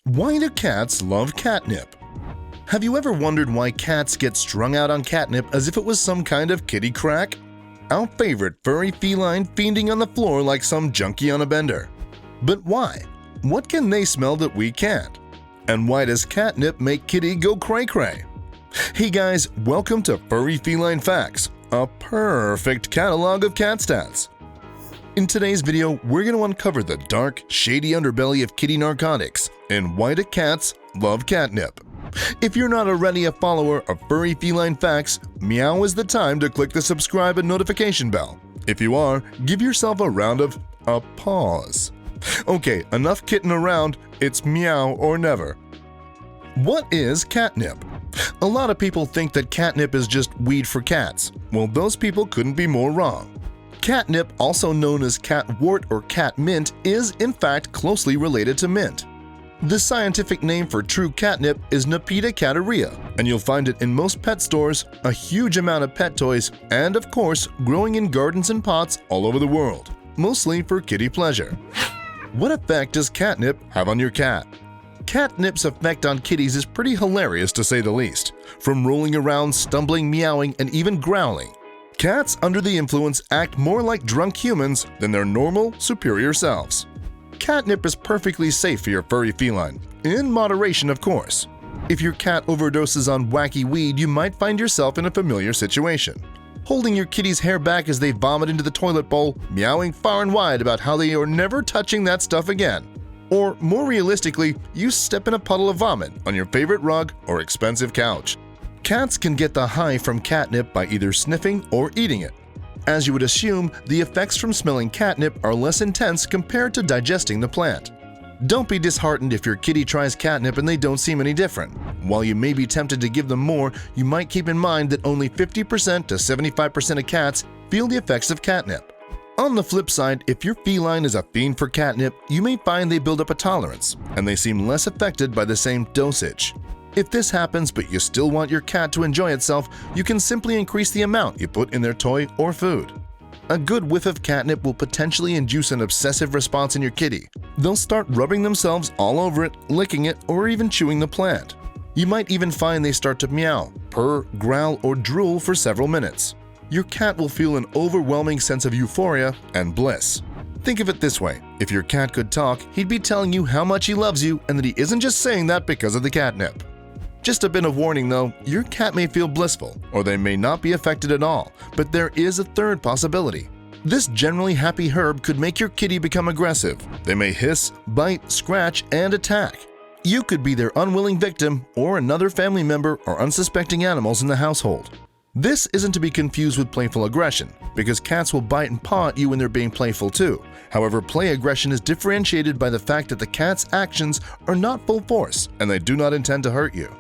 Why do cats love catnip? Have you ever wondered why cats get strung out on catnip as if it was some kind of kitty crack? Our favorite furry feline fiending on the floor like some junkie on a bender. But why? What can they smell that we can't? And why does catnip make kitty go cray-cray? Hey guys, welcome to Furry Feline Facts, a perfect catalog of cat stats. In today's video, we're going to uncover the dark, shady underbelly of kitty narcotics and why do cats love catnip. If you're not already a follower of Furry Feline Facts, meow is the time to click the subscribe and notification bell. If you are, give yourself a round of applause. Okay, enough kidding around, it's meow or never. What is catnip? A lot of people think that catnip is just weed for cats. Well, those people couldn't be more wrong. Catnip, also known as catwort or catmint, is in fact closely related to mint. The scientific name for true catnip is Nepeta cataria, and you'll find it in most pet stores, a huge amount of pet toys, and of course, growing in gardens and pots all over the world, mostly for kitty pleasure. What effect does catnip have on your cat? Catnip's effect on kitties is pretty hilarious to say the least, from rolling around, stumbling, meowing, and even growling. Cats under the influence act more like drunk humans than their normal, superior selves. Catnip is perfectly safe for your furry feline, in moderation of course. If your cat overdoses on wacky weed, you might find yourself in a familiar situation. Holding your kitty's hair back as they vomit into the toilet bowl, meowing far and wide about how they are never touching that stuff again. Or, more realistically, you step in a puddle of vomit on your favorite rug or expensive couch. Cats can get the high from catnip by either sniffing or eating it. As you would assume, the effects from smelling catnip are less intense compared to digesting the plant. Don't be disheartened if your kitty tries catnip and they don't seem any different. While you may be tempted to give them more, you might keep in mind that only 50% to 75% of cats feel the effects of catnip. On the flip side, if your feline is a fiend for catnip, you may find they build up a tolerance, and they seem less affected by the same dosage. If this happens but you still want your cat to enjoy itself, you can simply increase the amount you put in their toy or food. A good whiff of catnip will potentially induce an obsessive response in your kitty. They'll start rubbing themselves all over it, licking it, or even chewing the plant. You might even find they start to meow, purr, growl, or drool for several minutes. Your cat will feel an overwhelming sense of euphoria and bliss. Think of it this way, if your cat could talk, he'd be telling you how much he loves you and that he isn't just saying that because of the catnip. Just a bit of warning though, your cat may feel blissful, or they may not be affected at all, but there is a third possibility. This generally happy herb could make your kitty become aggressive. They may hiss, bite, scratch, and attack. You could be their unwilling victim or another family member or unsuspecting animals in the household. This isn't to be confused with playful aggression, because cats will bite and paw at you when they're being playful too. However, play aggression is differentiated by the fact that the cat's actions are not full force and they do not intend to hurt you.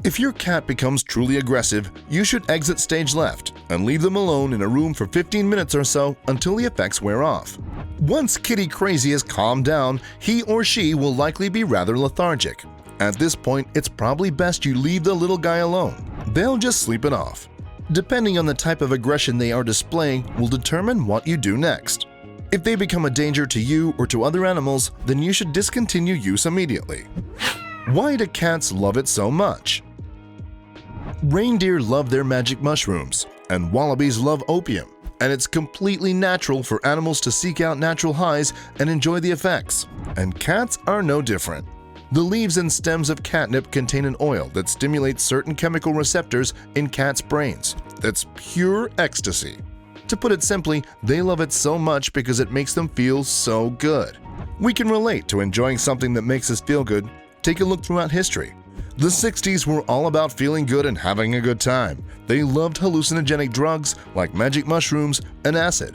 If your cat becomes truly aggressive, you should exit stage left and leave them alone in a room for 15 minutes or so until the effects wear off. Once kitty crazy has calmed down, he or she will likely be rather lethargic. At this point, it's probably best you leave the little guy alone. They'll just sleep it off. Depending on the type of aggression they are displaying will determine what you do next. If they become a danger to you or to other animals, then you should discontinue use immediately. Why do cats love it so much? Reindeer love their magic mushrooms, and wallabies love opium, and it's completely natural for animals to seek out natural highs and enjoy the effects, and cats are no different. The leaves and stems of catnip contain an oil that stimulates certain chemical receptors in cats' brains. That's pure ecstasy. To put it simply, they love it so much because it makes them feel so good. We can relate to enjoying something that makes us feel good. Take a look throughout history. The 60s were all about feeling good and having a good time. They loved hallucinogenic drugs like magic mushrooms and acid.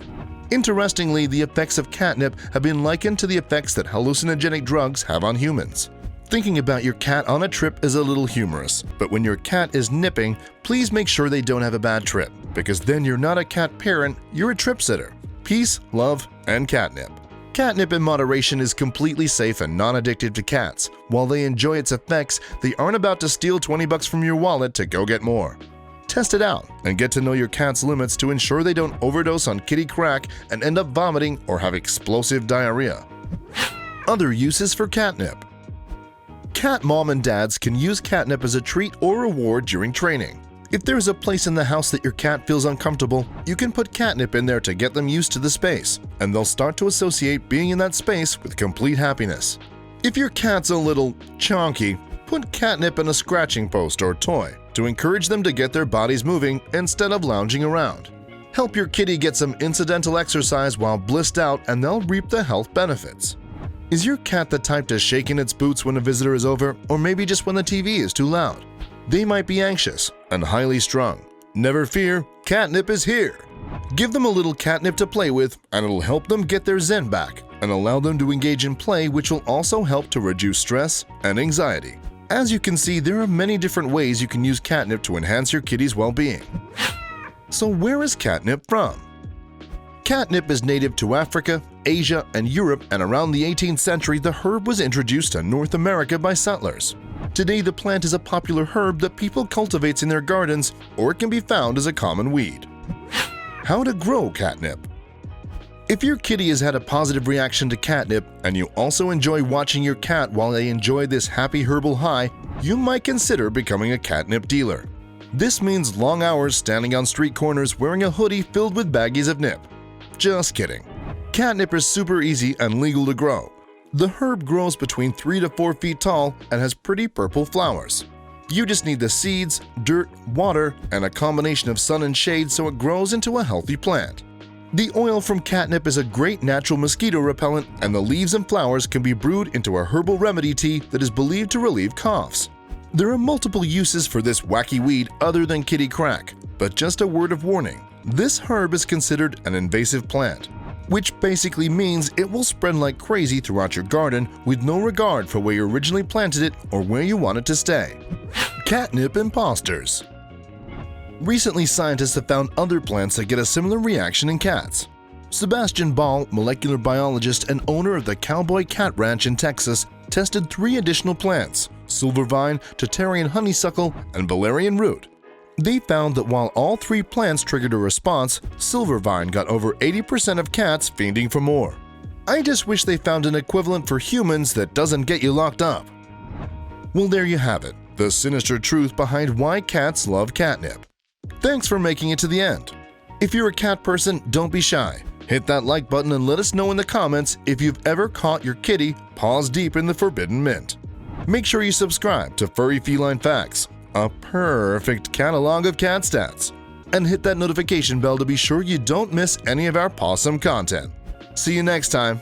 Interestingly, the effects of catnip have been likened to the effects that hallucinogenic drugs have on humans. Thinking about your cat on a trip is a little humorous, but when your cat is nipping, please make sure they don't have a bad trip, because then you're not a cat parent, you're a trip sitter. Peace, love, and catnip. Catnip in moderation is completely safe and non-addictive to cats. While they enjoy its effects, they aren't about to steal $20 from your wallet to go get more. Test it out and get to know your cat's limits to ensure they don't overdose on kitty crack and end up vomiting or have explosive diarrhea. Other uses for catnip. Cat mom and dads can use catnip as a treat or reward during training. If there's a place in the house that your cat feels uncomfortable, you can put catnip in there to get them used to the space, and they'll start to associate being in that space with complete happiness. If your cat's a little chonky, put catnip in a scratching post or toy to encourage them to get their bodies moving instead of lounging around. Help your kitty get some incidental exercise while blissed out, and they'll reap the health benefits. Is your cat the type to shake in its boots when a visitor is over, or maybe just when the TV is too loud? They might be anxious and highly strung. Never fear, catnip is here. Give them a little catnip to play with, and it'll help them get their zen back and allow them to engage in play, which will also help to reduce stress and anxiety. As you can see, there are many different ways you can use catnip to enhance your kitty's well-being. So where is catnip from? Catnip is native to Africa, Asia, and Europe, and around the 18th century the herb was introduced to North America by settlers. Today the plant is a popular herb that people cultivate in their gardens, or it can be found as a common weed. How to grow catnip? If your kitty has had a positive reaction to catnip, and you also enjoy watching your cat while they enjoy this happy herbal high, you might consider becoming a catnip dealer. This means long hours standing on street corners wearing a hoodie filled with baggies of nip. Just kidding. Catnip is super easy and legal to grow. The herb grows between 3 to 4 feet tall and has pretty purple flowers. You just need the seeds, dirt, water, and a combination of sun and shade so it grows into a healthy plant. The oil from catnip is a great natural mosquito repellent, and the leaves and flowers can be brewed into a herbal remedy tea that is believed to relieve coughs. There are multiple uses for this wacky weed other than kitty crack, but just a word of warning. This herb is considered an invasive plant, which basically means it will spread like crazy throughout your garden with no regard for where you originally planted it or where you want it to stay. Catnip imposters. Recently, scientists have found other plants that get a similar reaction in cats. Sebastian Ball, molecular biologist and owner of the Cowboy Cat Ranch in Texas, tested 3 additional plants: silvervine, Tartarian honeysuckle, and valerian root. They found that while all 3 plants triggered a response, silvervine got over 80% of cats fiending for more. I just wish they found an equivalent for humans that doesn't get you locked up. Well, there you have it, the sinister truth behind why cats love catnip. Thanks for making it to the end. If you're a cat person, don't be shy. Hit that like button and let us know in the comments if you've ever caught your kitty paws deep in the forbidden mint. Make sure you subscribe to Furry Feline Facts, a perfect catalog of cat stats, and hit that notification bell to be sure you don't miss any of our pawsome content. See you next time.